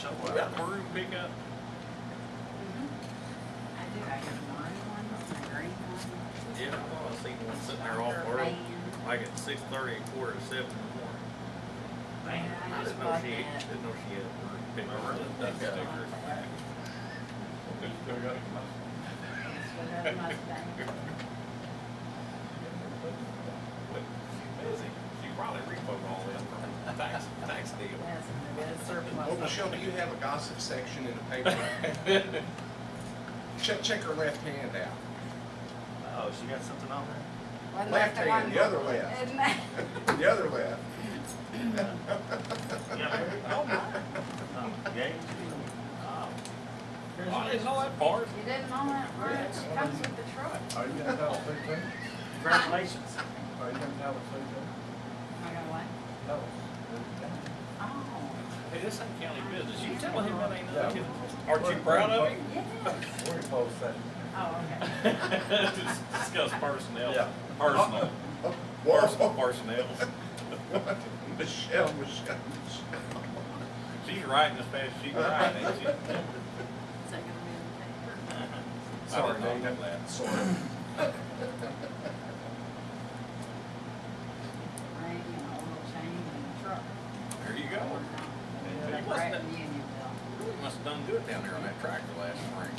show You got the maroon pickup? I do, I got a maroon one, a green one. Yeah, I thought I seen one sitting there all Darker early, van. like at 6:30, 6:45 in the morning. Man, I I just didn't know bought she, that. didn't know she had a maroon pickup. Maroon That pickup. sticker. They still got it. It's with a Mustang. But she's busy. She probably repoed all in from tax deal. Yes, and it is surplus. Well, Michelle, do you have a gossip section in the paper? Check her left hand out. Oh, she got something on there? Wasn't Left that the hand, one- the other left. Isn't that? The other left. Yeah. Oh, my. Oh, Gage? Oh. Oh, I didn't know that part. You didn't know that, or it comes with the truck. Are you gonna tell us too? Congratulations. Are you gonna tell us too? Am I gonna what? Tell us. Oh, Hey, this ain't county business. You telling him that ain't Yeah. nothing? Aren't you proud of him? yeah. We're supposed to say. Oh, okay. Discuss personnel. Yeah. Personal. Personnel. Michelle. She's writing as fast as she can write, ain't she? Is that gonna be in the paper? Sorry, I didn't know Dave. that. Sorry. Ring and a oil change and a truck. There you go. Yeah, You that's must right have- in Unionville. Really must have done good down there on that tractor last spring.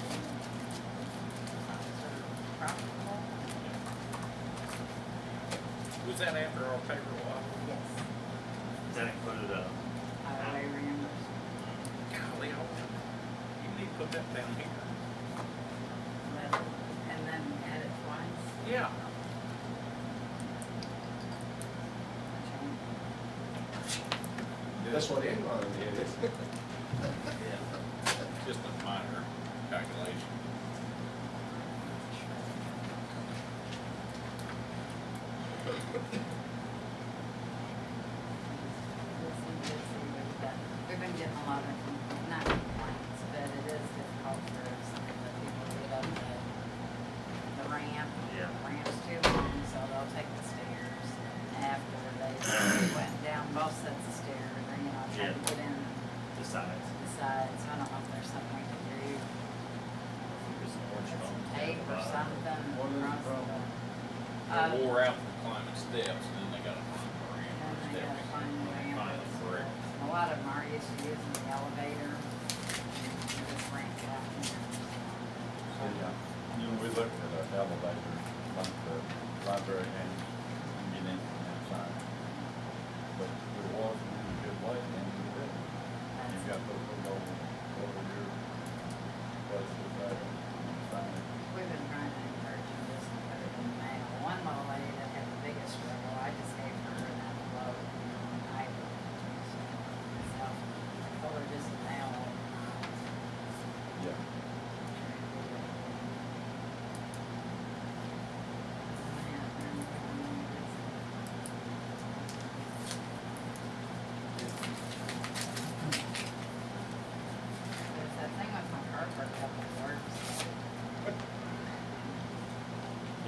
Profitable? Was that after our payroll? Yes. Does that include, Highway reimbursement. Golly, you need to put that down here. And then add it twice. Yeah. That's what Enron did. Yeah. Just a minor calculation. We've been getting a lot of, not complaints, but it is difficult for some of the people to get up the ramp. Yeah. The ramp's too long, so they'll take the stairs after they went down both sets of stairs, or, you know, try to Yeah. get in the sides? the sides. I don't know if there's something we can do, Just orange put some bone. tape or something What is the across problem? They wore out from climbing steps, and then they gotta climb the ramp And or they gotta steps. find the ramp. Find the brick. A lot of them are used to using the elevator. And just ramp out there. So, yeah, you know, we looked at an elevator, like the library and get in from that side. But there wasn't a good way in to do it. And you got those little over your places there. We've been trying to encourage them just to put it in the mail. One little lady that had the biggest struggle, I just gave her an envelope, you know, and I, so, I told her just to mail it. Yeah. There's that thing with my car parked up at work, so.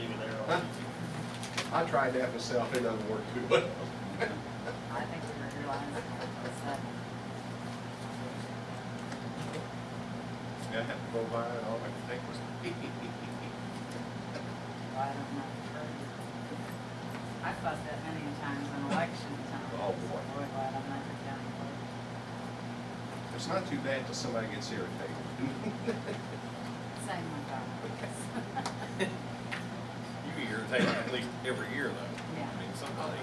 Even there. Huh? I tried that myself, it doesn't work too well. I think we realized that. I had to go by it, all I could think was. I don't know. I fought that many times in election time. Oh, boy. So we're glad I'm not the county clerk. It's not too bad till somebody gets irritated. Same with ours. You get irritated at least every year, though. Yeah. I mean, somebody,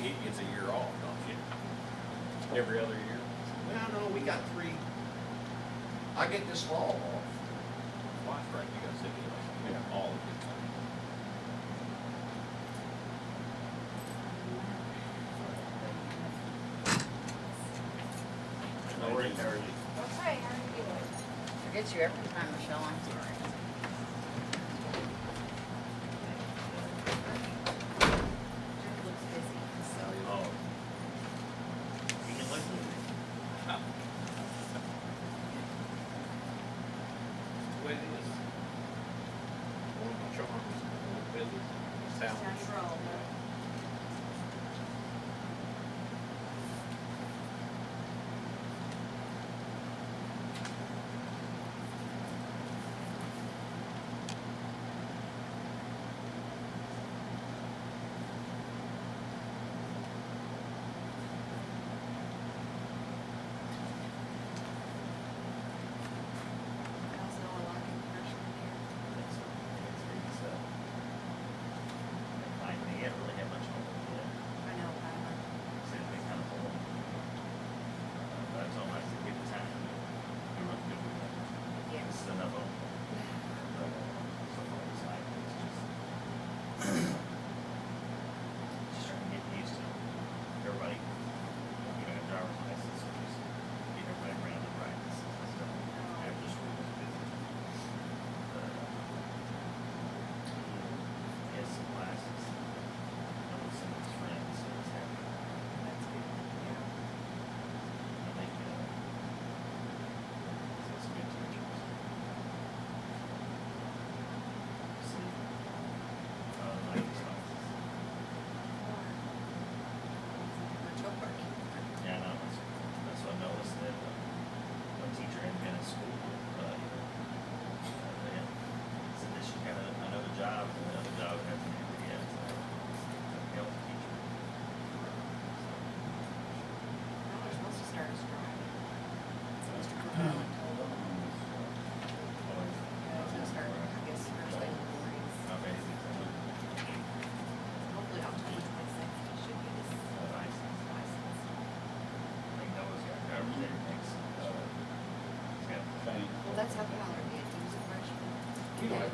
he gets a year off, don't you? Every other year? Well, no, we got 3. I get this fall off. Twice, right, you got city election, Yeah. all of it. No worries, how are you? Okay, how are you doing? Forget you every time, Michelle, I'm sorry. Jude looks busy, so. Oh. You can look at it. The way it is. One of my charms, a little busy, talents.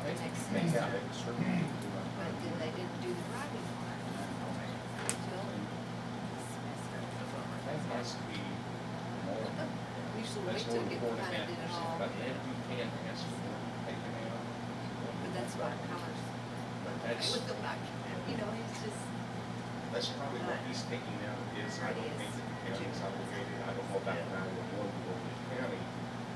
Makes Make sense. out a certain. But then they didn't do the driving part until this semester. That has to be more. Usually That's we more took it, important kinda than did it that, all, but then you can't ask for taken out. but that's what ours, But it that's, was the back, you know, it's just, that's probably what he's taking out of his, I don't think that the county's obligated, I don't know about 911, but the county,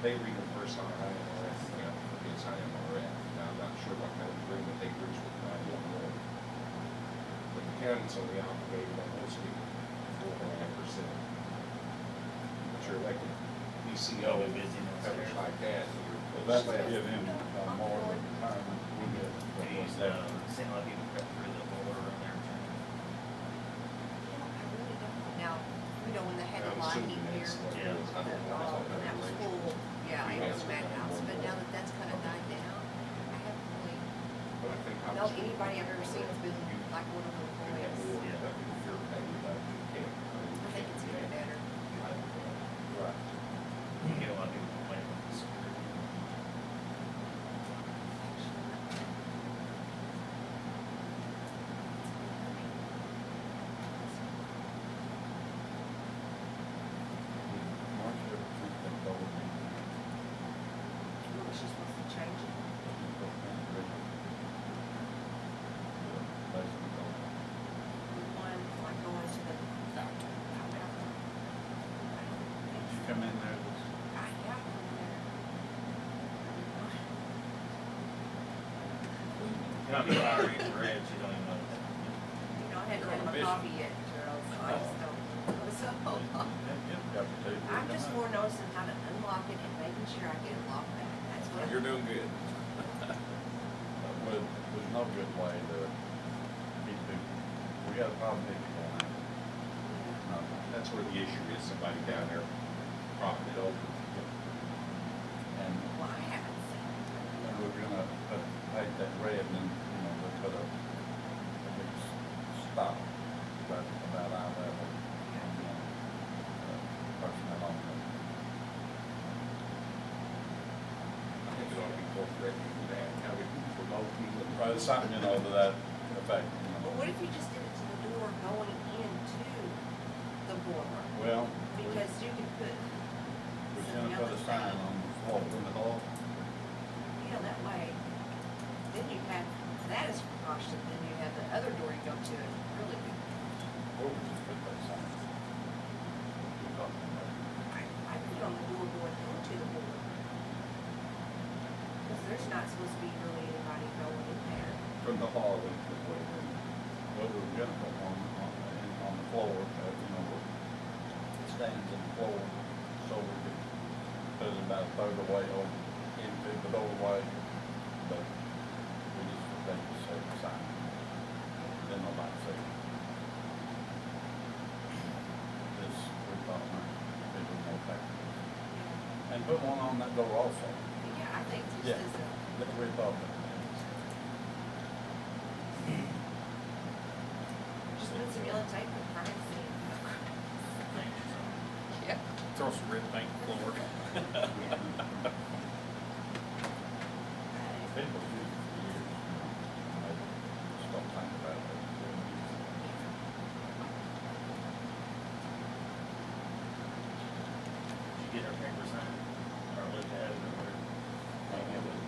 they reimburse our IMRF, you know, for his IMRF. Now, I'm not sure what kind of agreement they reached with 911. But the county's only obligated on most people 4.5%. But you're elected PCO, Y'all be busy coverage downstairs. like that, you're. Well, that's to give him more of a retirement. We get, He's, seemed like he would cut through the border and everything. I really don't know. Now, you know, when they had the I'm lighting assuming here, that's what it Yeah. is. I don't know. when that was full, yeah, it was Yeah. madhouse, but now that that's kinda died down, I haven't really, But I think I know was. anybody I've ever seen that's been like one of the employees. I think it's even better. right. You get a lot of people complaining about the security. March 15th, they told me. Well, she's supposed to change it. Basically, told me. The one, like going to the doctor. Did you come in there this? I got one there. You might be fiery and red, you don't even know. You know, I hadn't had my Busy. coffee yet, Charles, so I just don't. So, I'm just more noticing how to unlock it and making sure I get it locked back. That's what. You're doing good. Well, there's no good way to keep people, we got a problem with people down there. No, That's where the issue is, somebody down there propping it open. and, Well, I haven't seen it. and we're gonna paint that red and then, you know, we put a big stop right about eye level. And, personnel on it. I think it ought to be incorporated into that, how we promote people. Right, something, you know, to that effect, you know. But what if you just did it to the door going into the boardroom? Well, Because you could put. we're some gonna put a yellow sign tape, on the floor in the hall. You know, that way, then you have, that as a precaution, then you have the other door you go to, is really good. Or we just put that sign. We're talking about. I put it on the door going into the board. Because there's not supposed to be really anybody going in there. From the hall, we put way in. Well, we're gonna put one on the floor, you know, stands in the floor, so we could put it about a third away over into the doorway, but we just, they just say the sign. Then nobody see it. This, we thought, it was more effective. And put one on that door also. Yeah, I think just Yeah. as a, That we thought that. just put some yellow tape and privacy. Yeah. Throw some red paint floor. People use it for years. They stop thinking about it. Did you get our paper signed? Or look at it or whatever? Like it was.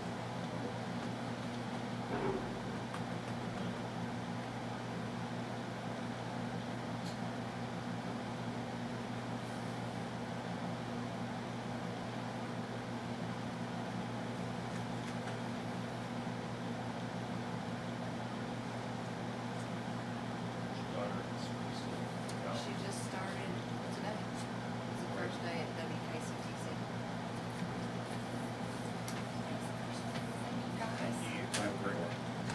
Daughter is still. She just started today. It's the first day at WKCTC. Thank you. Thank you.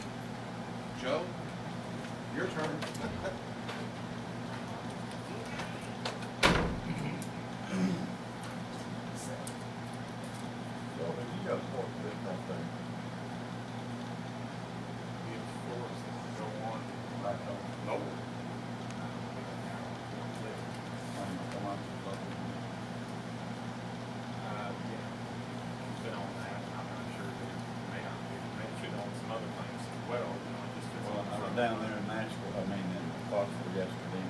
down there in Nashville, in Clarksville yesterday.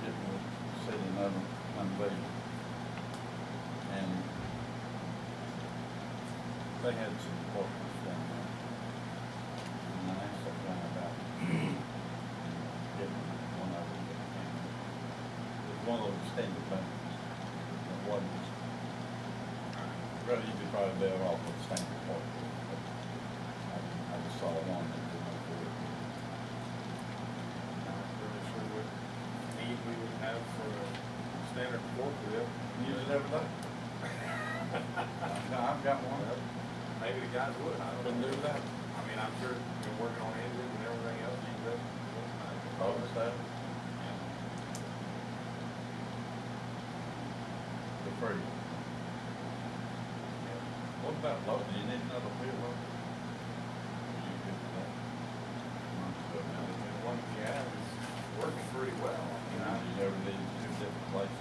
Getting to see another unveiled. And they had some portraits down there. And I asked that guy about getting one of them. It was one of those extended buttons. It wasn't. Really, you could probably better off with standard portrait. But I just saw one that didn't look good. Not really sure what need we would have for a standard forklift. Use it every day. I've got one. Maybe the guys would, I don't Couldn't know. do that. I mean, I'm sure you're working on engines and everything else, you could. Oh, is that? The free. What about loading? Do you need another wheel loader? You good with that? The one you have is working pretty well. You know, you ever need two different places?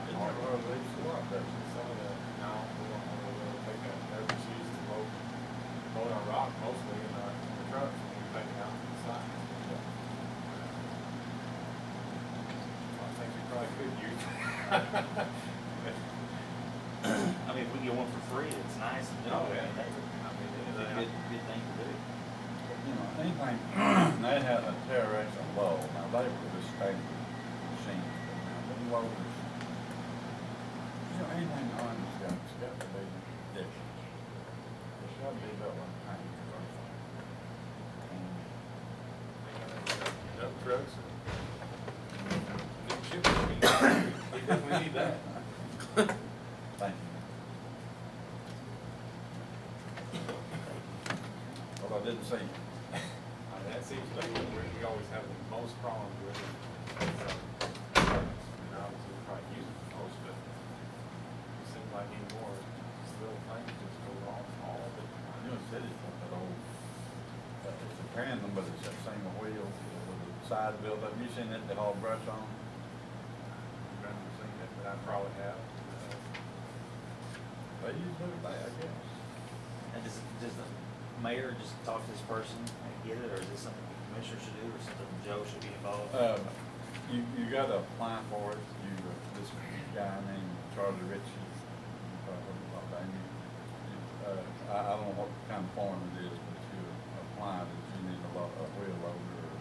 It's hard to leave a lot, doesn't it? Some of the, no, we don't want to take that, they're just used to load on rock mostly in the trucks, when you take it out to the side. I think you probably could use it. I mean, if we get one for free, it's nice and new. Oh, yeah. I mean, it's a good thing to do. You know, anything, they had a TRX and low, now they were just standard machines, but now the loaders, you know, anything on it's got to be different. It's got to be about one kind of Dump trucks and new shipping machines. We definitely need that. Thank you. Well, I didn't see. I mean, that seems to be where we always have the most problems with it. And obviously we probably use it the most, but it seems like anymore, just little things just go wrong all the time. You know, city's got that old, it's a tandem, but it's that single wheel with the side built up. You seen it, they haul brush on? I've never seen it, but I probably have. They use it every day, I guess. And does the mayor just talk to this person and get it, or is this something the commissioner should do, or something Joe should be involved? You gotta apply for it. This guy named Charlie Ritchie, you probably heard about that. I don't know what kind of form it is, but you apply that you need a wheel loader.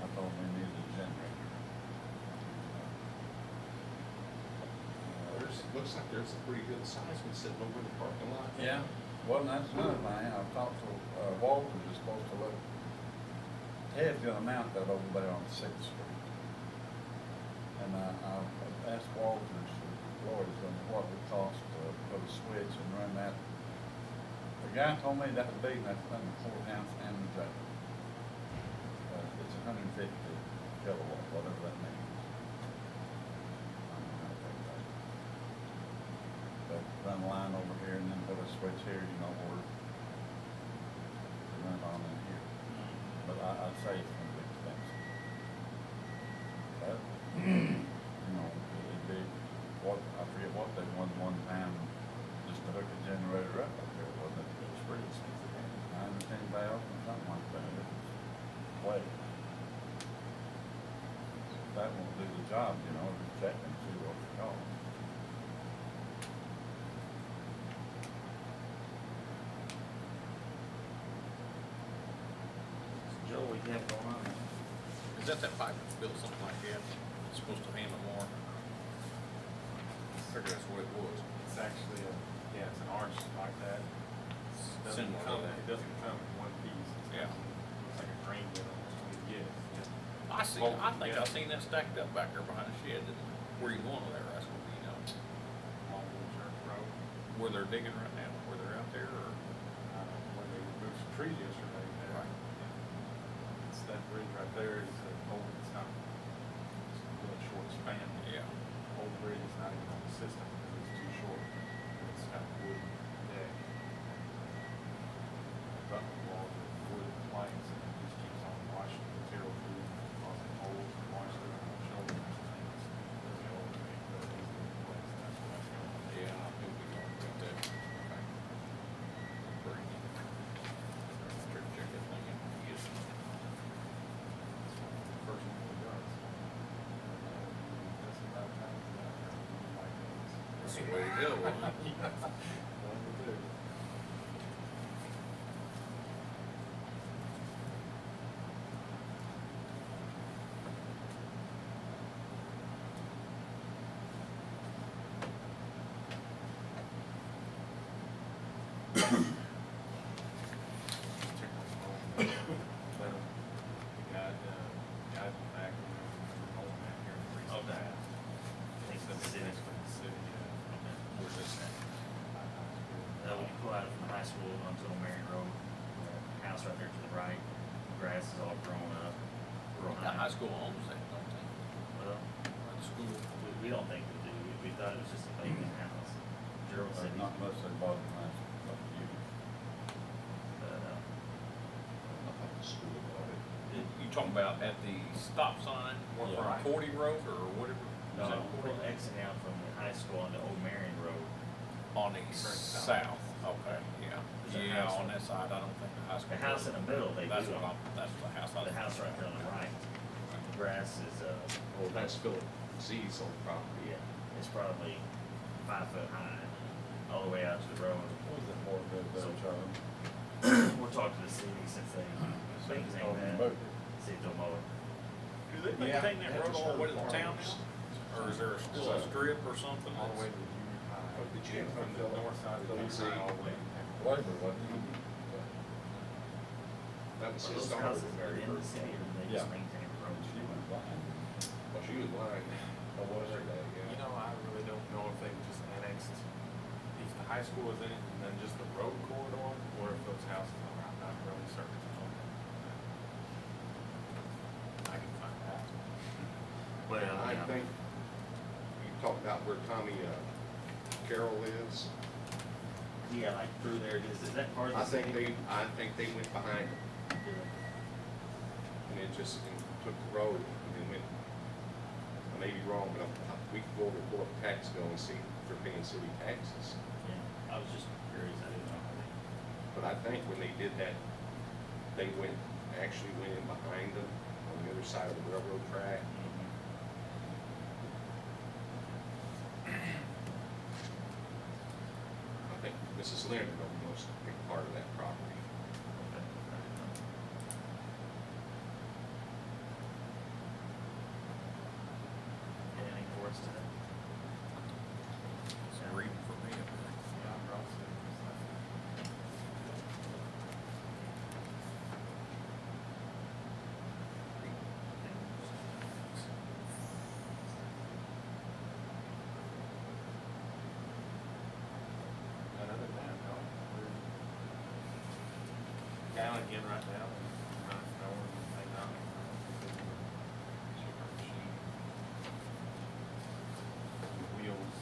I told him we needed a generator. Looks like there's a pretty good size one sitting over in the parking lot. Yeah. Well, that's another thing. I've talked to, Walters is supposed to look, Ted's gonna mount that over there on Sixth Street. And I've asked Walters, Lloyd's, what it would cost to put a switch and run that. The guy told me that would be enough to run the courthouse and the jail. It's 150 kilowatt, whatever that means. But run a line over here and then put a switch here, you know, or run it on in here. But I'd say it's gonna be expensive. But, you know, it'd be, I forget what they won one time, just to hook a generator up there, wasn't it? It was pretty expensive. 9 or 10,000, something like that. It was way. That won't do the job, you know, just check and see what it costs. Joe, what do you have going on? Is that pipe that's built something like that? It's supposed to handle more? I figured that's what it was. It's actually it's an arch like that. It doesn't come in one piece. It's looks like a grain bit almost when you get it. I think I seen that stacked up back there behind the shed. Where you going there, Russell? You know, Long Church Road. where they're digging right now, where they're out there, or? When they removed some trees yesterday. Right. It's that bridge right there is it's not, it's a really short span. Yeah. Old bridge is not even on the system because it's too short. It's got wood deck. Button walls with wood planks and it just keeps on washing the material through, causing holes and washing it on the shoulders and things. It's really old, but it needs to be replaced. That's what that's going to be. Yeah, I think we're going to put that. Okay. Bring it. the way to go, wasn't it? One to two. Guys back, old man here in Freeze. Okay. Thanks for the city. Next to the city, yeah. Where's this at? When you pull out from the high school onto Old Marion Road, house right there to the right, grass is all grown up, real The high high. school owns that, don't they? Well, The school. we don't think we do, we thought it was just a vacant house. Gerald said he's, Not unless they bought it last couple of years. but, I thought the school bought it. You talking about at the stop sign, or Yeah. from Cordy Road, or whatever? Is no, that we're Cordy? exiting out from the high school onto Old Marion Road. On the South. south, okay, yeah. There's a Yeah, house on on- that side, I don't think the high school. The house in the middle, they That's do. what that's the house. I The house right there on the right. The grass is, Well, that's Philip Z's old property. yeah, it's probably 5 foot high, all the way out to the road. What was that for, So- Charlie? We'll talk to the city since they maintain Oh, you that, moved it. see if they'll mow it. Do they Yeah, maintain that road that's all the way to the her town farms. now? Or is there still a strip or something? All the way to that's- the junior high. Oh, the junior From the high. north side of the Philip junior high Z. all the way. Labor, wasn't it? That was Are his those daughter, houses Mary within the Bird. city or do they Yeah. just maintain the road? She went blind. Well, she was blind. Oh, was she? You know, I really don't know if they just annexed, if the high school was in it, and then just the road corridor, or if those houses are, I'm not really certain. I can find out. Well, I yeah. think, you talked about where Tommy Carroll is. Yeah, like through there, is that part of I the think city? I think they went behind him, and it just took the road and went, I may be wrong, but we could go over and pull up the tax bill and see if they're paying city taxes. Yeah, I was just curious, I didn't know. But I think when they did that, they actually went in behind them on the other side of the railroad track. I think Mrs. Leonard knows a big part of that property. Okay, I didn't know. Anything for us today? Some reading for me. Yeah, I'm Ross. Another time, no, we're down again right now, not knowing anything on it. Sugar machine. Wheels.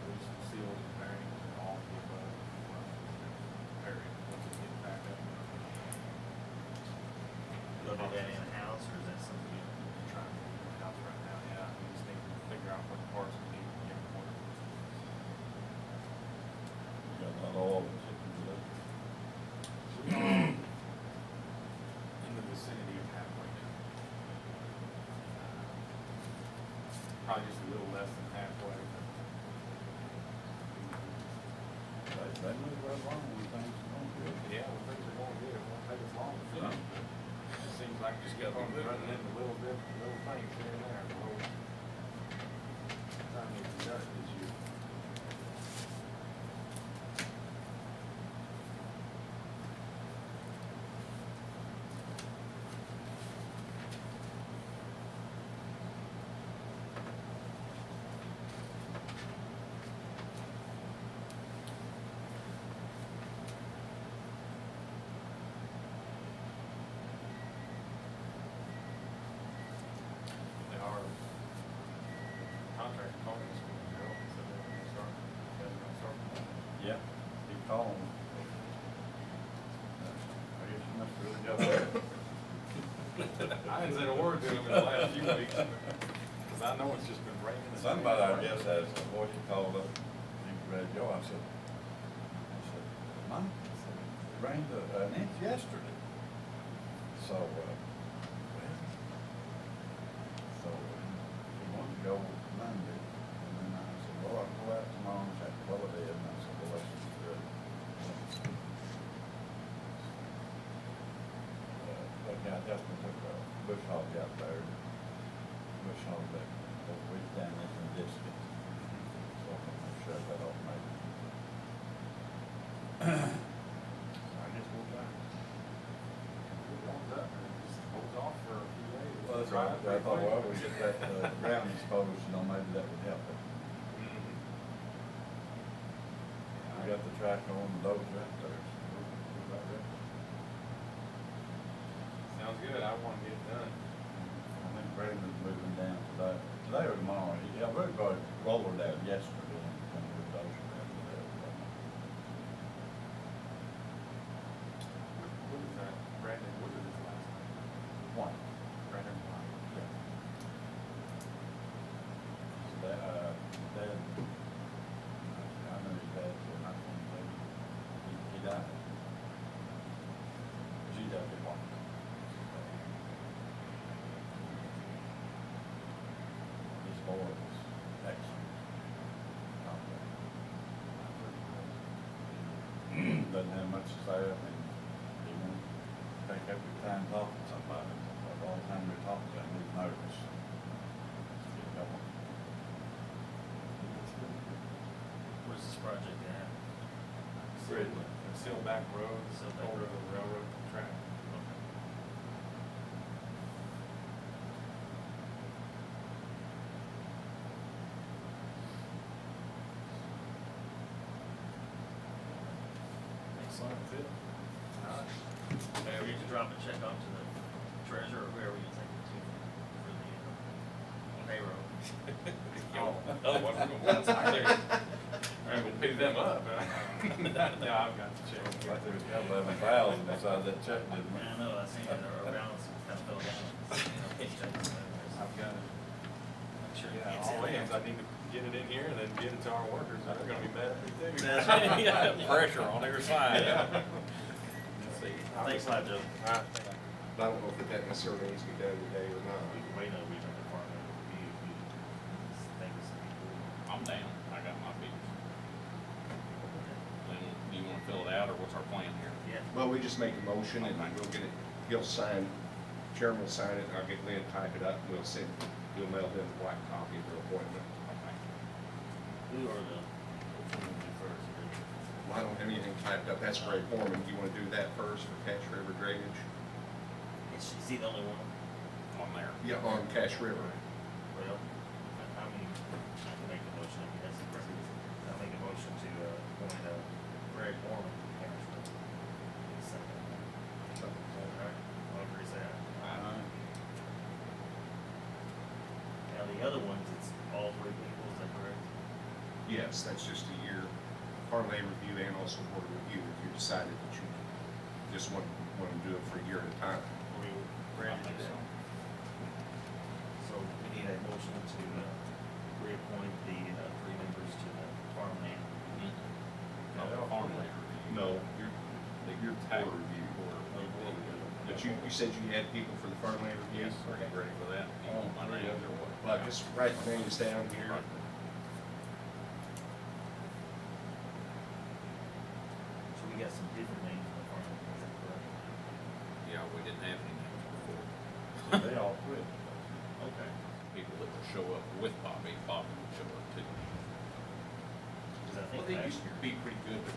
Loose seals and bearings and all of the above. Very, once it gets back up. They'll do that in-house, or is that something you? Trying to figure it out right now, yeah, we just need to figure out what parts we need to get ordered. You got a lot of oil and chicken to do. In the vicinity of halfway now. Probably just a little less than halfway. They move right along when things are going good. Yeah, when things are going good, it won't take us long to finish. but It seems like Just just gotta be moving. running into little things here and there. Time needs to be done this year. They are contract calling us, you know, so they're gonna start, Yeah, keep calling. I guess you must have really got that. I hadn't said a word to them in the last few weeks, because I know it's just been raining. and Somebody, I raining. guess, has a voice called up, he read Joe, I said, Mike, it rained an inch yesterday. So, well, so he wanted to go run Justin took a bush hog out there, bush hog that, we've done this in distance. So I'm gonna shut that off maybe. I guess we'll try. It warms up and it just holds off for a few days. Well, that's right, I thought, well, we get that, ground exposed, you know, maybe that would help it. We got the track on, the dozer out there, so we're about ready. Sounds good, I wanna get it done. I think Brandon's moving down today or tomorrow. Yeah, we got roller down yesterday and come with dozer down today. What is that? Brandon, what is his last name? One. Brandon White. Yeah. So that, Dad, I know his dad, so I'm not gonna say, he died. She died at one. His boy was excellent. Doesn't have much to say, I mean, he won't take up your time talking to somebody, but all the time we're talking to him, he's nervous. Let's get going. Where's this project at? Sealback Road, Sealback over Road. the railroad track. Excellent. That's it. Maybe you can drop a check off to the treasurer or whoever you take it to for the payroll. Otherwise, we're gonna one side there. Alright, we'll pay them up. Yeah, I've got the check. Like there was 11,000 inside that check, didn't I know, I seen it, our balance kind of fell down. I've got it. I'm sure you Yeah, can't all tell. ends, I need to get it in here and then get it to our workers, and they're gonna be mad at me too. That's right. Yeah, pressure on every side. Yeah. Let's see. Thanks a lot, Joe. Alright. I don't know if that necessarily needs to be done today or not. We can wait on, we can department review, we think it's cool. I'm down, I got my beats. Then, do you wanna fill it out, or what's our plan here? Yeah. Well, we just make a motion and we'll get it, he'll sign, chairman will sign it, I'll get Lynn to type it up, and we'll mail him a black copy of the appointment. Who are the, which one will be first? Well, I don't have anything typed up, that's Ray Foreman, do you wanna do that first for Cache River drainage? Is he the only one? On there. Yeah, on Cache River. Well, I mean, I can make the motion, I mean, that's the I'll make a motion to, appoint, Greg Mormon to the council. Second. All right, all agree, say aye. Now, the other ones, it's all three people, is that correct? Yes, that's just a year, parlay review and also board review, if you decided that you just want to do it for a year at a time. Or we Brandon do that? So we need a motion to, reappoint the, three members to the farmland. Farmland. No, your Tag. board review. But you said you had people for the farmland review? Yes, are you ready for that? You want my names or what? Well, just write the names down here. So we got some different names in the farmland, is that correct? Yeah, we didn't have any names before. They all quit. Okay. People that would show up with Bobby, Bobby would show up too. Cause I Well, think they last used to year, be pretty good, but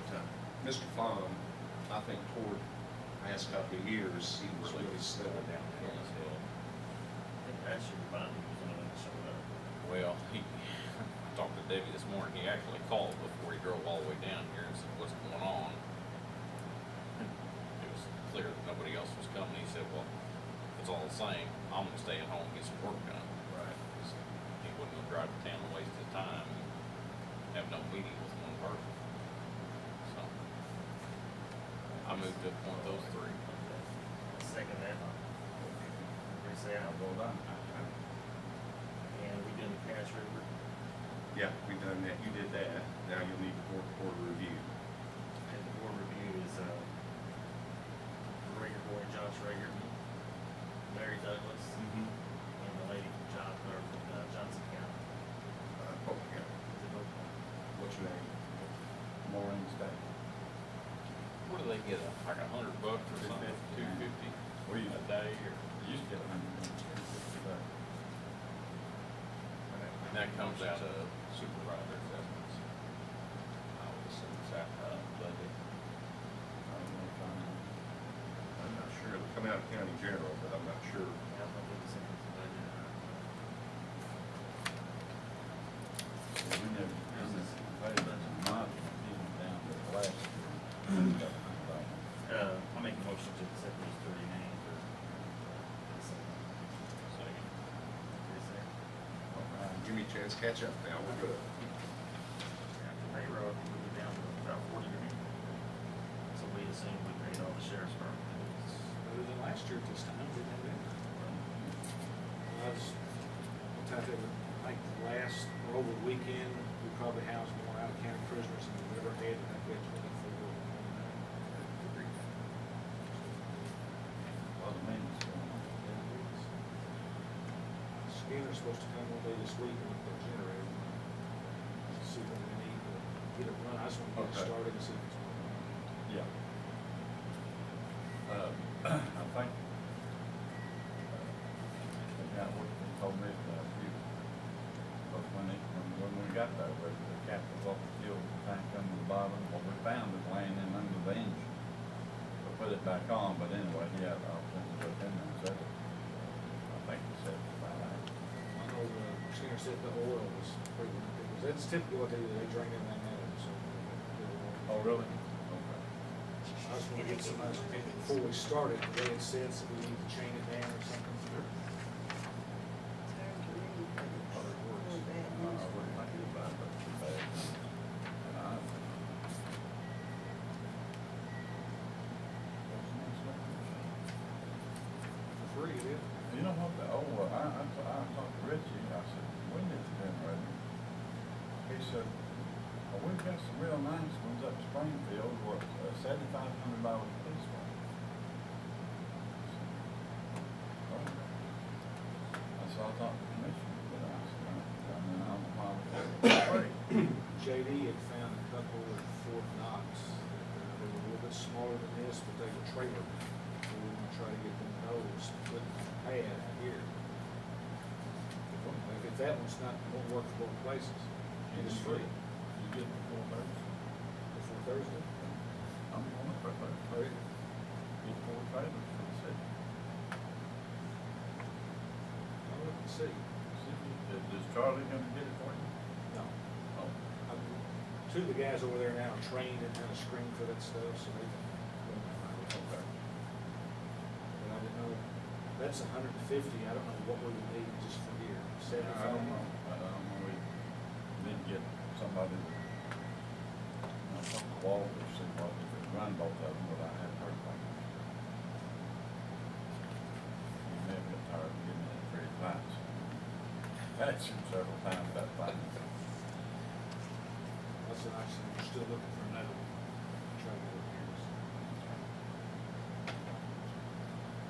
Mr. Fawn, I think toward last couple of years, he was really slow down Yeah, there. so, I think last year Bobby was the one that showed up. well, he, I talked to Debbie this morning, he actually called before he drove all the way down here and said, what's going on? It was clear that nobody else was coming, he said, well, if it's all the same, I'm gonna stay at home and get some work done. Right. He wouldn't go drive to town and waste his time and have no meeting with one person. So, I moved to appoint those three. Okay. Second that. Agree, say aye. Well done. And we doing the Cache River? Yeah, we've done that, you did that, now you'll need the board review. And the board review is, Rager Boy, Josh Rager, Mary Douglas, and the lady from Johnson County. Oh, yeah, Is it both? what's your name? Maureen State. What do they get, like $100 or something, $250? We a day or, used to get 100 a day. and that comes out of supervisor assessments. I would assume it's that, budget. I don't know if I know. I'm not sure, it'll come out of county general, but I'm not sure. Yeah, I'm not looking at the budget. So we never, business paid us a month, even down to the last year. We got $100. I'll make a motion to accept these 30 names or. Second. All right. Give me a chance to catch up now, we're good. After payroll, I think we were down to about 40 grand. So we assume we paid all the sheriff's department. Better than last year at this time, didn't have it? I was, I'll tell you, like the last, or over the weekend, we probably housed more out-of-county prisoners than we've ever had, and I think we had 24. Well, the maintenance going on. Skinner's supposed to come one day this week and look at their generator. See what we need to get it run. I just want to get it Okay. started and see if it's working. Yeah. I think, yeah, what they told me about you, but when we got there, where the captain off the fuel tank under the bottom, what we found is laying in under the engine. We put it back on, but anyway, yeah, I'll send it up in there and set it. I think he said it's about right. I know Skinner said the oil was pretty, that's typically what they do, they drain everything out of it, so. Oh, really? Okay. I just want to get somebody's opinion before we started, the way it sits, if we need to chain it down or something. I wouldn't think it about it, but too bad. For free, it is. You know what, I talked to Richie, I said, when is it generator? He said, well, we've got some real nice ones up Springfield, worth $7,500 a piece one. I said, I thought the commissioner, but I said, I mean, I don't know why we JD had found a couple at Fort Knox. They were a little bit smaller than this, but they were trailer. So we're gonna try to get them those, put pad out here. If that one's not, won't work for both places, it is free. You get it before Thursday? Before Thursday. I'm going for Thursday. Get 4 trailers for the city. I'll look and see. Is Charlie gonna get it for you? No. Oh. Two of the guys over there now are trained and how to screen for that stuff, so they can. Okay. But I didn't know, that's 150, I don't know what we would need just for here, I don't know, we need to get somebody to, from the wall to see what, if it run both of them, but I haven't heard from him. He may have been tired of getting it for his lights. I've asked him several times about finding it. That's an option, we're still looking for another one. Try to get here.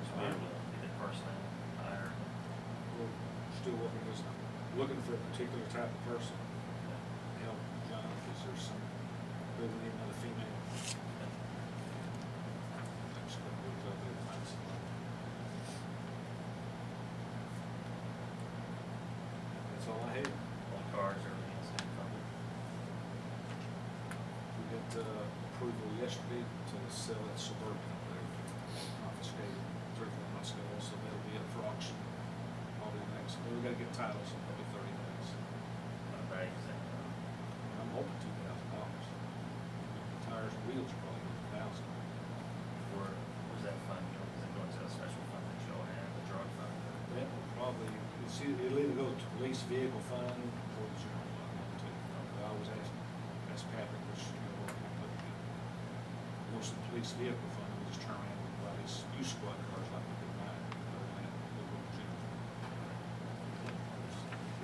So we able to get that personnel hired. We're still looking for a particular type of person. Help John, if there's some, we need another female. Just gonna move up there and find somebody. That's all I have. On cars or anything. We got approval yesterday to sell that Suburban up there, confiscated 3 or 4 months ago, so that'll be up for auction. Probably next, we gotta get titles in probably 30 days. Bags and, I'm hoping $2,000. Tires and wheels are probably $1,000. where's that fund go? Is it going to a special fund that you'll have, the drug fund? That will probably, it'll either go to police vehicle fund or the general fund, one of the two. I always ask Patrick, which, what we put in. Goes to the police vehicle fund, we just turn around and buy these used squad cars like we did mine.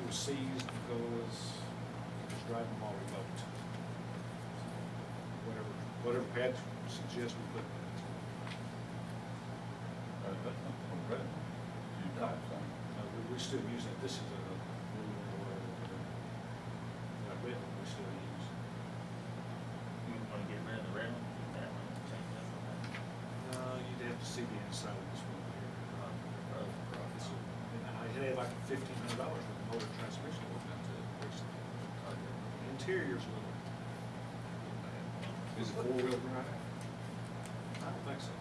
It was seized because he was driving while revoked. Whatever Pat suggests we put in it. That's not for red. You type something. We still use it, this is a, that red one we still use. You want to get rid of the red one, keep that one, change that one? You'd have to see the inside of this one. about $1,500 with the motor transmission we've done to it recently. Interior's a little bad. Is it four-wheel drive? I don't think so.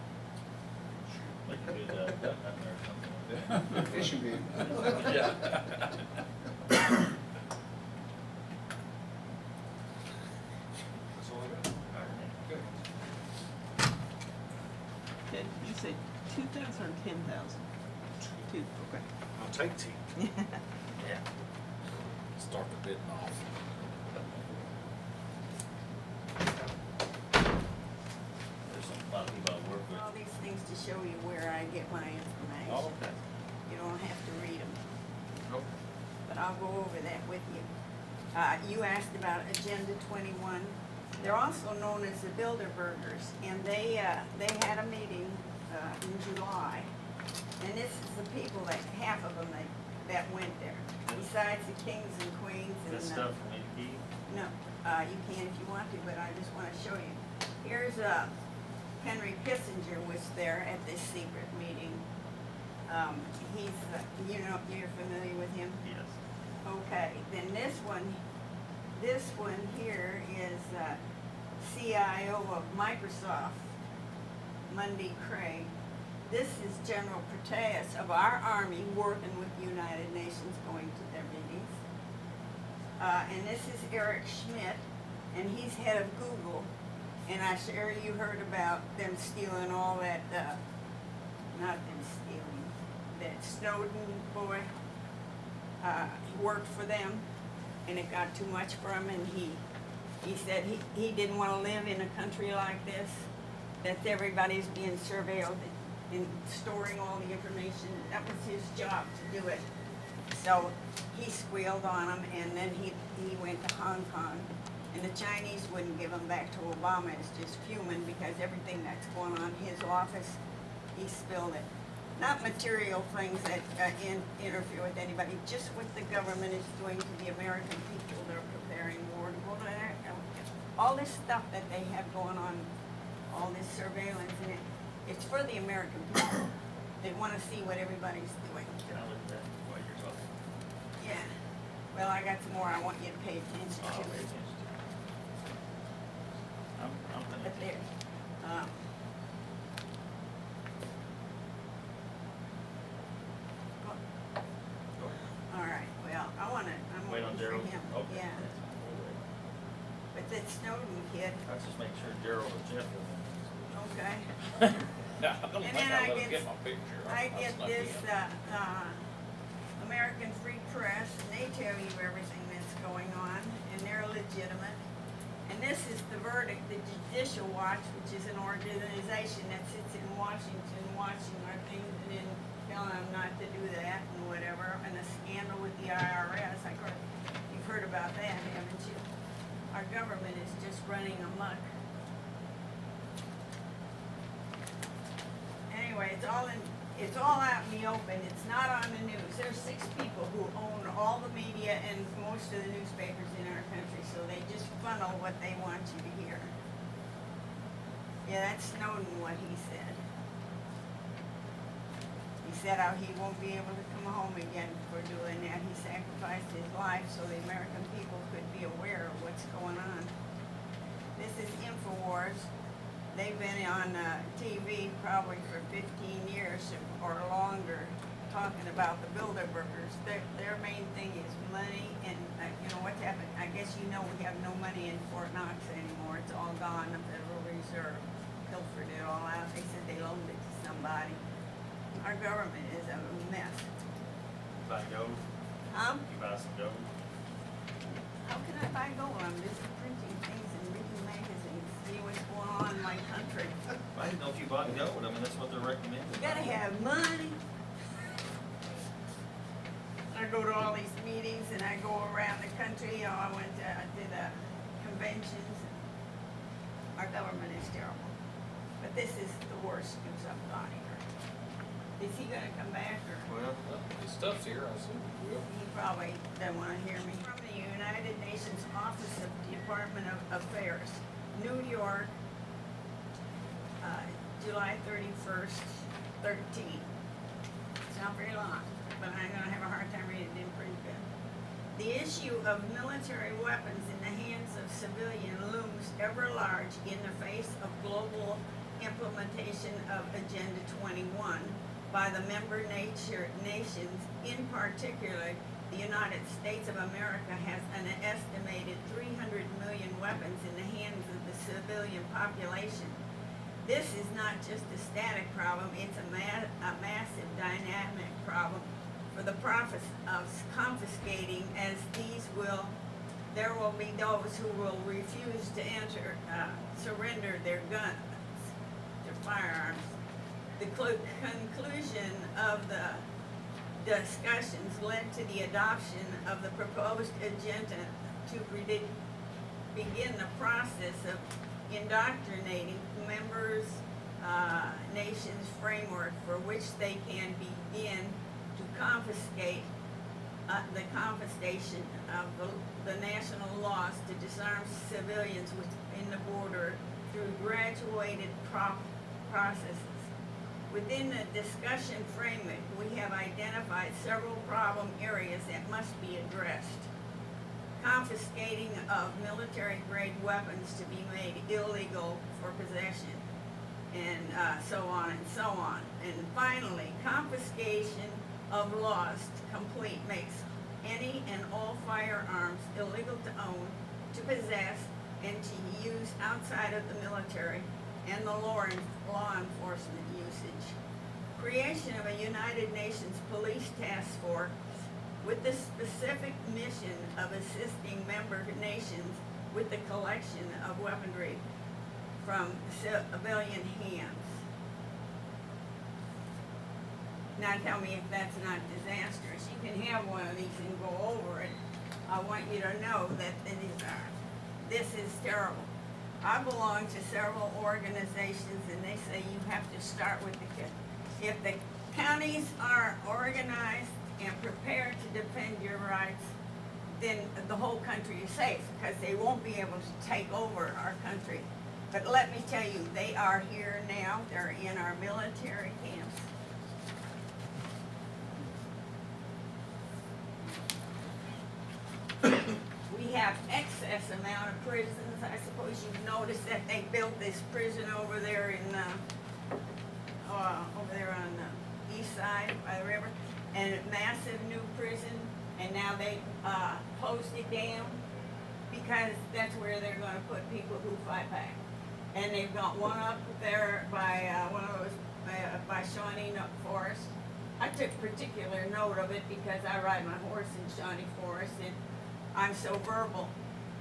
Like a good, duck hunting or something like that. Fishing vehicle. Yeah. That's all I got. Good. Did you say 2,000 or 10,000? Two, okay. I'll take T. Yeah. Start the bidding off. There's a lot of people I work with. All these things to show you where I get my information. Oh, okay. You don't have to read them, Nope. but I'll go over that with you. You asked about Agenda 21. They're also known as the Bilderbergers, and they had a meeting in July. And this is the people that, half of them that went there, besides the kings and queens and. This stuff from ADP? No, you can if you want to, but I just want to show you. Here's, Henry Kissinger was there at this secret meeting. He's, you're familiar with him? Yes. Okay, then this one here is, CIO of Microsoft, Mundy Craig. This is General Petraeus of our Army working with the United Nations, going to their meetings. And this is Eric Schmidt, and he's head of Google. And I'm sure you heard about them stealing all that, not them stealing, that Snowden boy, he worked for them, and it got too much for him, and he said he didn't want to live in a country like this, that everybody's being surveilled and storing all the information. That was his job to do it. So he squealed on him, and then he went to Hong Kong. And the Chinese wouldn't give him back to Obama. It's just fuming because everything that's going on in his office, he spilled it. Not material things that interfere with anybody, just what the government is doing to the American people. They're preparing war to go to there. All this stuff that they have going on, all this surveillance, and it's for the American people. They want to see what everybody's doing. Can I look at that while you're talking? Yeah. Well, I got some more I want you to pay attention Oh, to. pay attention. I'm But there. All right, well, I'm Wait on waiting for Gerald? him. Okay. Yeah, but that Snowden kid, Let's just make sure Gerald or Jeff is okay. Yeah, I don't And think then I I let him get- get my picture. I get snuck this, in. American Free Press, and they tell you everything that's going on, and they're legitimate. And this is the verdict, the Judicial Watch, which is an organization that sits in Washington watching our things and then telling them not to do that and whatever, and a scandal with the IRS. You've heard about that, haven't you? Our government is just running amok. Anyway, it's all out in the open. It's not on the news. There's 6 people who own all the media and most of the newspapers in our country, so they just funnel what they want you to hear. Yeah, that's Snowden, what he said. He said how he won't be able to come home again for doing that. He sacrificed his life so the American people could be aware of what's going on. This is InfoWars. They've been on TV probably for 15 years or longer, talking about the Bilderbergers. Their main thing is money, and what's happened. I guess we have no money in Fort Knox anymore. It's all gone. The Federal Reserve pilfered it all out. They said they loaned it to somebody. Our government is a mess. buy gold? You buy some gold? How can I buy gold? I'm busy printing things and reading magazines, see what's going on in my country. I didn't know if you bought gold. I mean, that's what they're recommending. You gotta have money. I go to all these meetings and I go around the country. I went to the conventions. Our government is terrible. But this is the worst news I've got here. Is he gonna come back or? Well, His stuff's here, I assume he will. He probably doesn't wanna hear me. From the United Nations Office of Department of Affairs, New York, July 31st, 13. It's not very long. but I'm gonna have a hard time reading it in pretty good. The issue of military weapons in the hands of civilians looms ever large in the face of global implementation of Agenda 21 by the member nations. In particular, the United States of America has an estimated 300 million weapons in the hands of the civilian population. This is not just a static problem, it's a massive dynamic problem for the purpose of confiscating, as there will be those who will refuse to surrender their guns, their firearms. The conclusion of the discussions led to the adoption of the proposed agenda to begin the process of indoctrinating members' nations' framework for which they can begin to confiscate the confiscation of the national laws to disarm civilians within the border through graduated processes. Within the discussion framework, we have identified several problem areas that must be addressed. Confiscating of military-grade weapons to be made illegal for possession, and so on and so on. And finally, confiscation of laws complete makes any and all firearms illegal to own, to possess, and to use outside of the military and the law enforcement usage. Creation of a United Nations Police Task Force with the specific mission of assisting member nations with the collection of weaponry from civilian hands. Now tell me if that's not disastrous. You can have one of these and go over it. I want you to know that this is terrible. I belong to several organizations, and they say you have to start with the kids. If the counties are organized and prepared to defend your rights, then the whole country is safe, because they won't be able to take over our country. But let me tell you, they are here now. They're in our military camps. We have excess amount of prisons. I suppose you've noticed that they built this prison over there in, over there on the east side by the river, and a massive new prison, and now they closed it down because that's where they're gonna put people who fight back. And they've got one up there by one of those by Shawnee Forest. I took particular note of it because I ride my horse in Shawnee Forest, and I'm so verbal.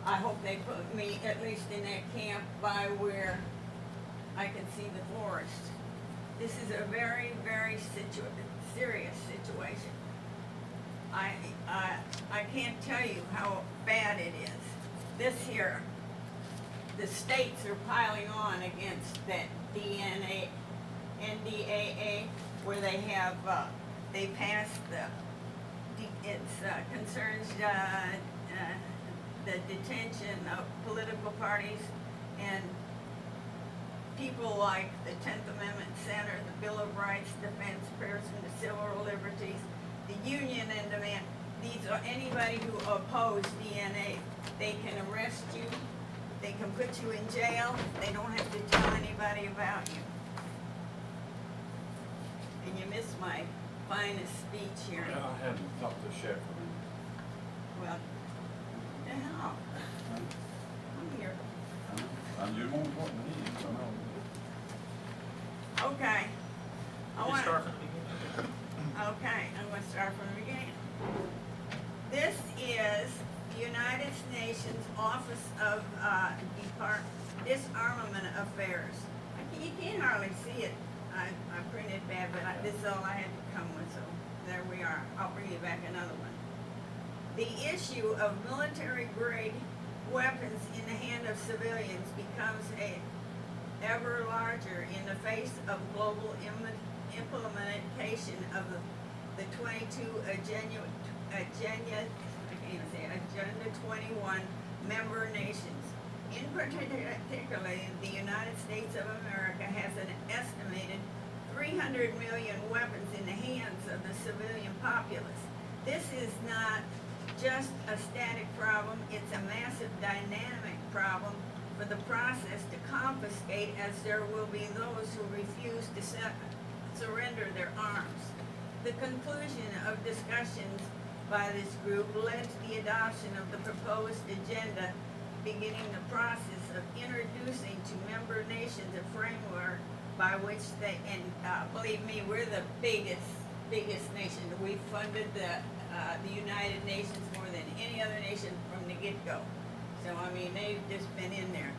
I hope they put me at least in that camp by where I can see the forest. This is a very, very serious situation. I can't tell you how bad it is. This here, the states are piling on against that NDAA, where they have, they passed concerns the detention of political parties and people like the 10th Amendment Center, the Bill of Rights, Defense, Person, the Civil Liberties, the Union, and demand. These are anybody who oppose DNA. They can arrest you. They can put you in jail. They don't have to tell anybody about you. And you missed my finest speech here. I hadn't talked to Sheriff. Well, what the hell? I'm here. I'm you're more important than he is, I know. Okay. You start from the beginning. Okay, I'm gonna start from the beginning. This is the United Nations Office of Disarmament Affairs. You can't hardly see it. I printed bad, but this is all I had to come with, so there we are. I'll bring you back another one. The issue of military-grade weapons in the hand of civilians becomes ever larger in the face of global implementation of the 22 Agenda 21 member nations. In particular, the United States of America has an estimated 300 million weapons in the hands of the civilian populace. This is not just a static problem, it's a massive dynamic problem for the process to confiscate, as there will be those who refuse to surrender their arms. The conclusion of discussions by this group led to the adoption of the proposed agenda, beginning the process of introducing to member nations a framework by which they, and believe me, we're the biggest nation. We funded the United Nations more than any other nation from the get-go. So, I mean, they've just been in there.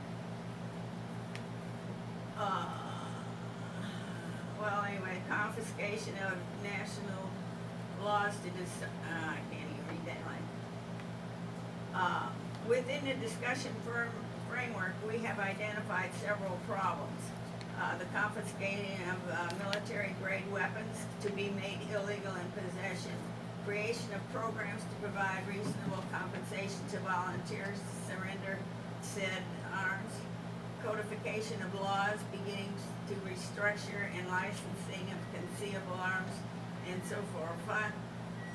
Well, anyway, confiscation of national laws to I can't even read that line. Within the discussion framework, we have identified several problems. The confiscating of military-grade weapons to be made illegal in possession, creation of programs to provide reasonable compensation to volunteers to surrender said arms, codification of laws beginning to restructure and licensing of concealable arms, and so forth.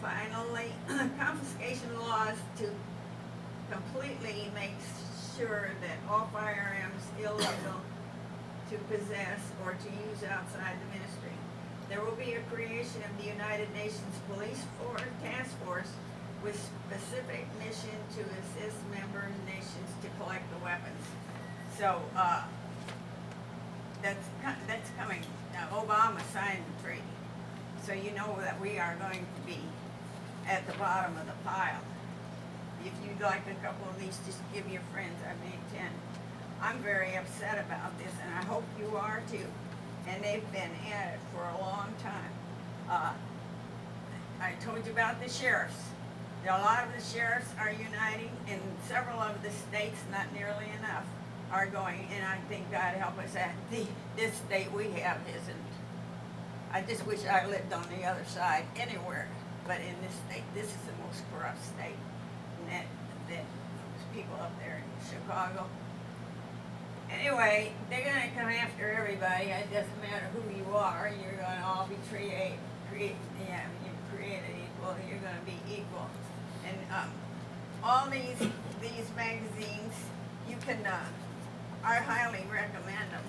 Finally, confiscation laws to completely make sure that all firearms illegal to possess or to use outside the ministry. There will be a creation of the United Nations Police Task Force with specific mission to assist member nations to collect the weapons. So, that's coming. Now, Obama signed the treaty, so you know that we are going to be at the bottom of the pile. If you'd like a couple of these, just give your friends. I've made 10. I'm very upset about this, and I hope you are too. And they've been at it for a long time. I told you about the sheriffs. A lot of the sheriffs are uniting, and several of the states, not nearly enough, are going, and I think God help us that this state we have isn't. I just wish I lived on the other side anywhere, but in this state, this is the most corrupt state. And that people up there in Chicago. Anyway, they're gonna come after everybody. It doesn't matter who you are. You're gonna all be created equal. You're gonna be equal. And all these magazines, you can. I highly recommend them.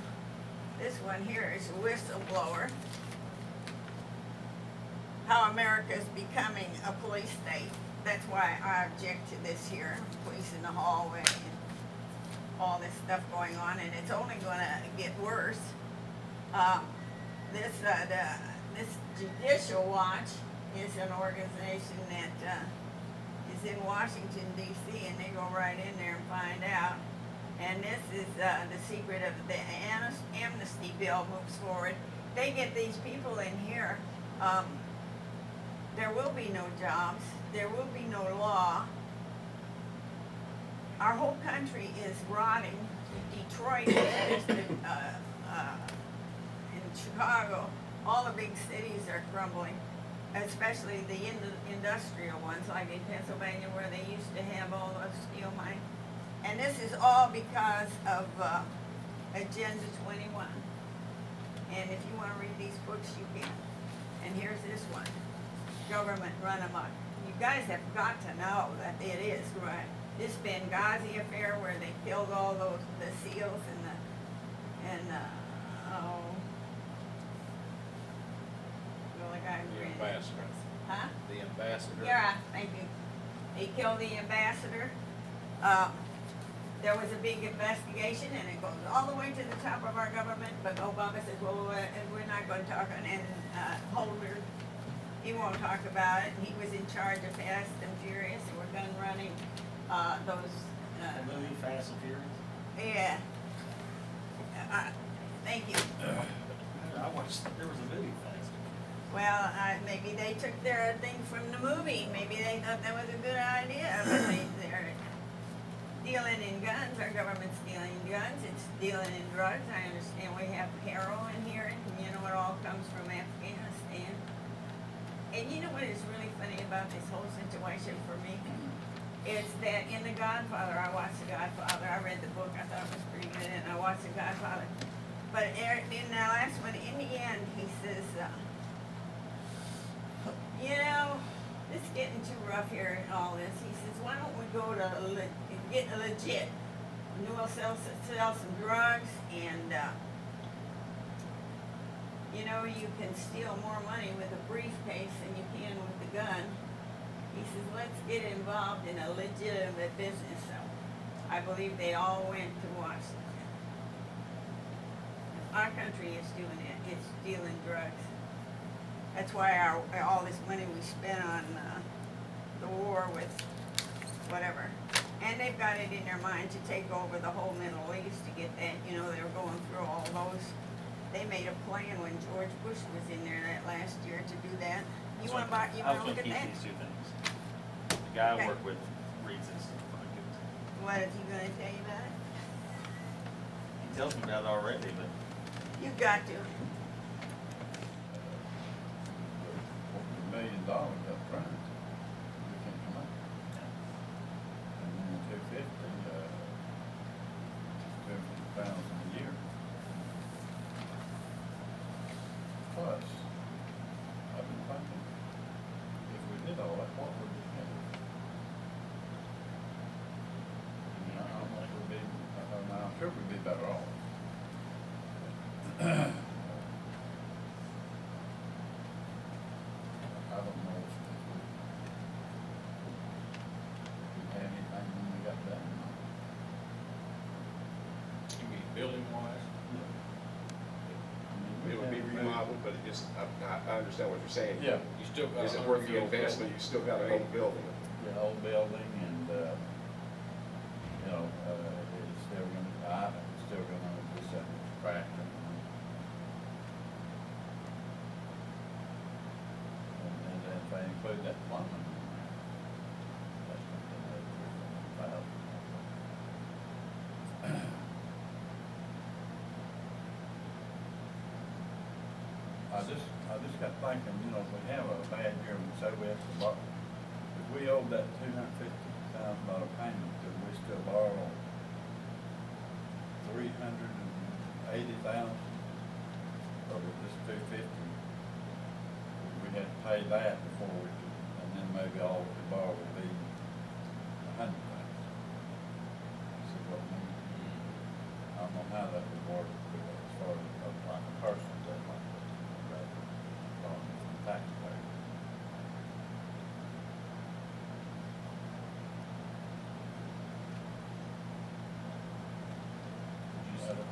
This one here is a whistleblower. How America is becoming a police state. That's why I object to this here. Police in the hallway and all this stuff going on, and it's only going to get worse. This Judicial Watch is an organization that is in Washington, D.C., and they go right in there and find out. And this is the secret of the amnesty bill moves forward. They get these people in here. There will be no jobs. There will be no law. Our whole country is rotting. Detroit is just in Chicago. All the big cities are crumbling, especially the industrial ones, like in Pennsylvania, where they used to have all those steel mines. And this is all because of Agenda 21. And if you want to read these books, you can. And here's this one, Government Run Amok. You guys have got to know that it is, right? This Benghazi affair where they killed all the SEALs the guy who The ran it. ambassador. Huh? The ambassador. Yeah, thank you. They killed the ambassador. There was a big investigation, and it goes all the way to the top of our government, but Obama says, well, we're not going to talk, and Holder, he won't talk about it, and he was in charge of Fast and Furious, and we're gun running those. The movie Fast and Furious? Yeah. Thank you. I watched, there was a movie Fast and Furious. Well, maybe they took their thing from the movie. Maybe they thought that was a good idea. But they're dealing in guns. Our government's dealing in guns. It's dealing in drugs. I understand we have heroin here, and you know it all comes from Afghanistan. And you know what is really funny about this whole situation for me? It's that in The Godfather, I watched The Godfather. I read the book. I thought it was pretty good, and I watched The Godfather. but Eric, in the last one, in the end, he says, you know, it's getting too rough here and all this. He says, why don't we go to get legit? And we'll sell some drugs and, you know, you can steal more money with a briefcase than you can with a gun. He says, let's get involved in a legitimate business. So I believe they all went to Washington. Our country is doing it. It's dealing drugs. That's why all this money we spent on the war with whatever. And they've got it in their mind to take over the whole Middle East to get that, you know, they're going through all those. They made a plan when George Bush was in there that last year to do that. You wanna look at that? I was gonna keep these two things. The guy I Okay. work with reads this stuff. I give it to him. What is he gonna tell you about it? He tells me about it already, but You've got to. $1 million up front, we can come up. And then the 250,000 a year. Plus, I've been thinking, if we did all that, what would we have? I don't know if we'd be, I'm sure we'd be better off. I don't know if we had anything when we got done. You mean building wise? It would be remodeled, but it just, I understand what you're saying. Yeah. You still got. Is it worth the investment? You still got an old building. The old building and, you know, it's still gonna, it's still gonna be something cracked. And then if I include that plumbing, that's something that I just got thinking, you know, if we have a bad year, we say we have to borrow, if we owe that $250,000 payment, could we still borrow $380,000? Or with this $250,000? We had to pay that before we could, and then maybe all we could borrow would be $100,000. See what I mean? I don't know how that would work as far as like a personal debt like that. Taxpayer.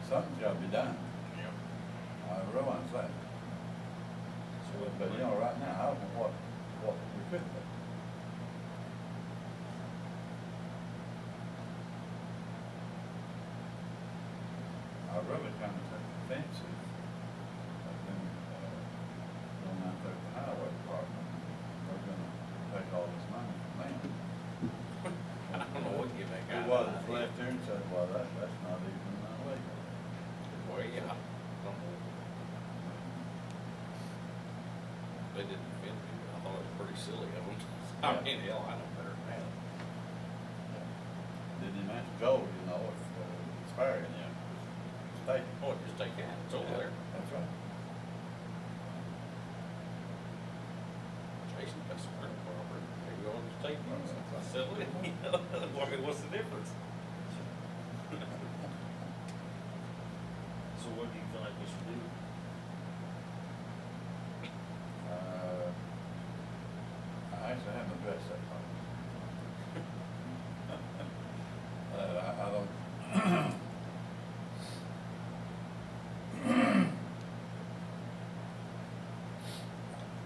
Something's gotta be done. Yeah. I realize that. But you know, right now, I don't know what we could do. I really kind of took offense if I've been going out there to the highway department, we're gonna take all this money from them. I don't know what give that guy. It was left here and said, well, that's not even illegal. Well, yeah. I don't know. They didn't offend me, but I thought it was pretty silly of them. I mean, hell, I know better than that. Didn't even ask Joe, you know, if it's fair, you know, state. Oh, just take that, it's over there. That's right. Jason, that's a real property. Maybe you ought to take it. I said, well, you know, I mean, what's the difference? so what do you feel like we should do? I actually haven't addressed that part. I don't.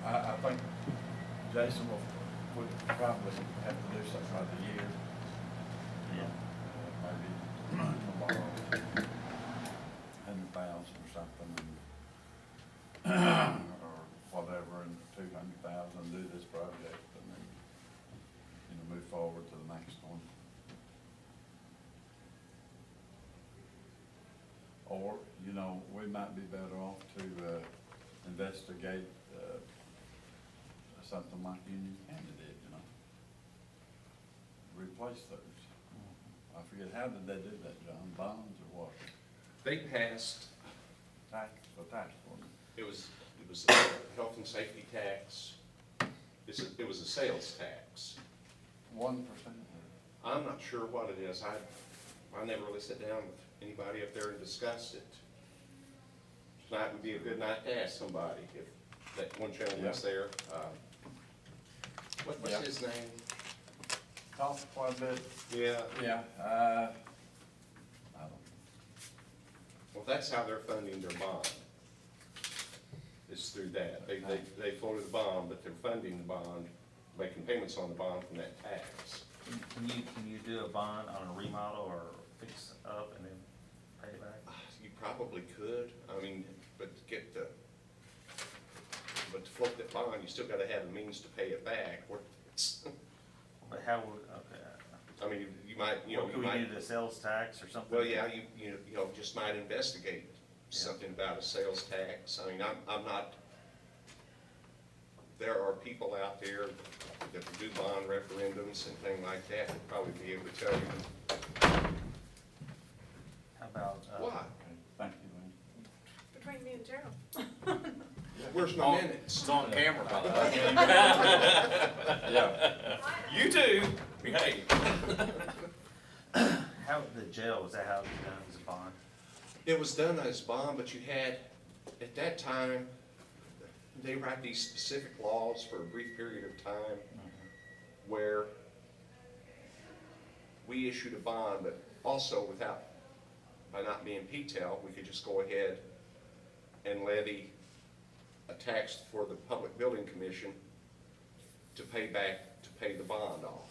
I think Jason would probably have to do something like a year. Yeah. Maybe tomorrow, 100,000 or something, or whatever, and 200,000, do this project, and then, you know, move forward to the next one. Or, you know, we might be better off to investigate something like Union County did, you know. Replace those. I forget, how did they do that, John? Bonds or what? They passed the tax one. It was a health and safety tax. It was a sales tax. 1%? I'm not sure what it is. I never really sat down with anybody up there and discussed it. Tonight would be a good night to ask somebody if that one gentleman's Yeah. there. What's Yeah. his name? Cost quite a bit. Yeah, Yeah, I don't. well, that's how they're funding their bond. It's through that. They floated the bond, but they're funding the bond, making payments on the bond from that tax. Can you do a bond on a remodel or fix up and then pay it back? You probably could, I mean, but to float that bond, you still gotta have the means to pay it back. But how would, okay, I mean, you might, what you could we might, do, the sales tax or something? well, yeah, you just might investigate something about a sales tax. I mean, I'm not, there are people out there that do bond referendums and things like that, that probably be able to tell you How about, why. Okay, thank you, Lynn. Between me and Gerald. Where's my minutes? It's on camera, by the way. Yeah, You too, behave. how, the jail, is that how it was done, as a bond? It was done as bond, but you had, at that time, they write these specific laws for a brief period of time where we issued a bond, but also by not being P-TEL, we could just go ahead and levy a tax for the Public Building Commission to pay the bond off.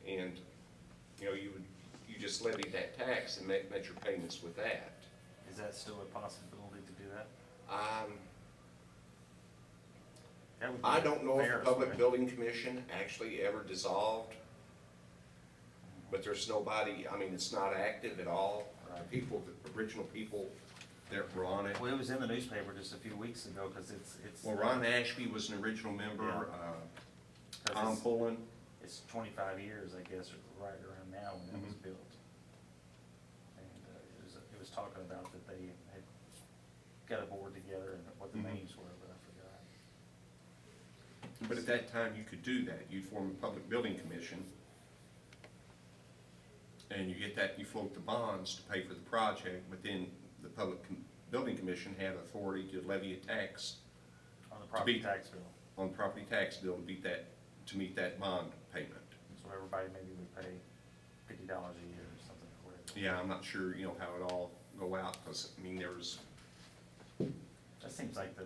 And, you just levied that tax and make your payments with that. Is that still a possibility to do that? That would be I don't know if the fair, Public right? Building Commission actually ever dissolved, but there's nobody, I mean, it's not active at all. The original people that were on it. Well, it was in the newspaper just a few weeks ago, because it's. Well, Ron Ashby was an original member, Yeah. 'Cause Tom it's- Pullen. It's 25 years, I guess, or right around now when it was Mhm. built. And it was talking about that they had got a board together and what the Mhm. names were, but I forgot. But at that time, you could do that. You'd form a Public Building Commission. And you get that, you float the bonds to pay for the project, but then the Building Commission had authority to levy a tax On the property be- tax bill, on the property tax bill to meet that bond payment. so everybody maybe would pay $50 a year or something, or whatever. Yeah, I'm not sure, how it all go out, because, I mean, there was, That seems like to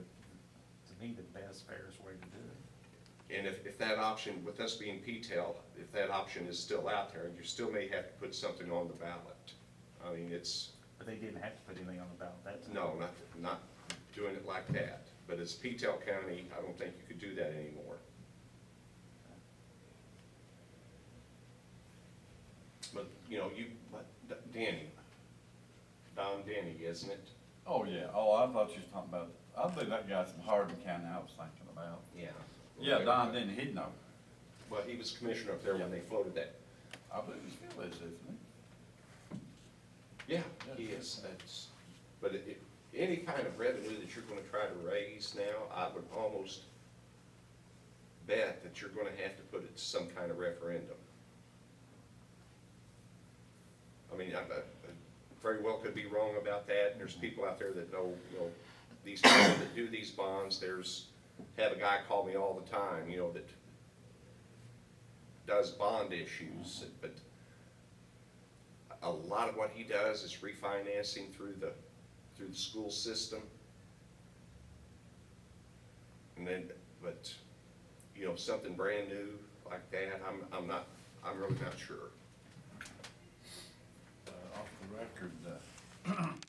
me, the best, fairest way to do it. and if that option, with us being P-TEL, if that option is still out there, you still may have to put something on the ballot. I mean, But they didn't have to put anything on the ballot, that's. no, not doing it like that. But as P-TEL County, I don't think you could do that anymore. But, Don Denny, isn't it? oh, yeah, oh, I thought you was talking about, I believe that guy's from Hardin County I was thinking about. Yeah. Yeah, Don didn't, he'd know. Well, he was commissioner up there when they floated that. I believe he still is, isn't he? Yeah, he is, but any kind of revenue that you're gonna try to raise now, I would almost bet that you're gonna have to put it to some kind of referendum. I mean, I very well could be wrong about that, and there's people out there that know, these people that do these bonds, have a guy call me all the time, that does bond issues, but a lot of what he does is refinancing through the school system. And then, but, something brand new like that, I'm really not sure. Off the record,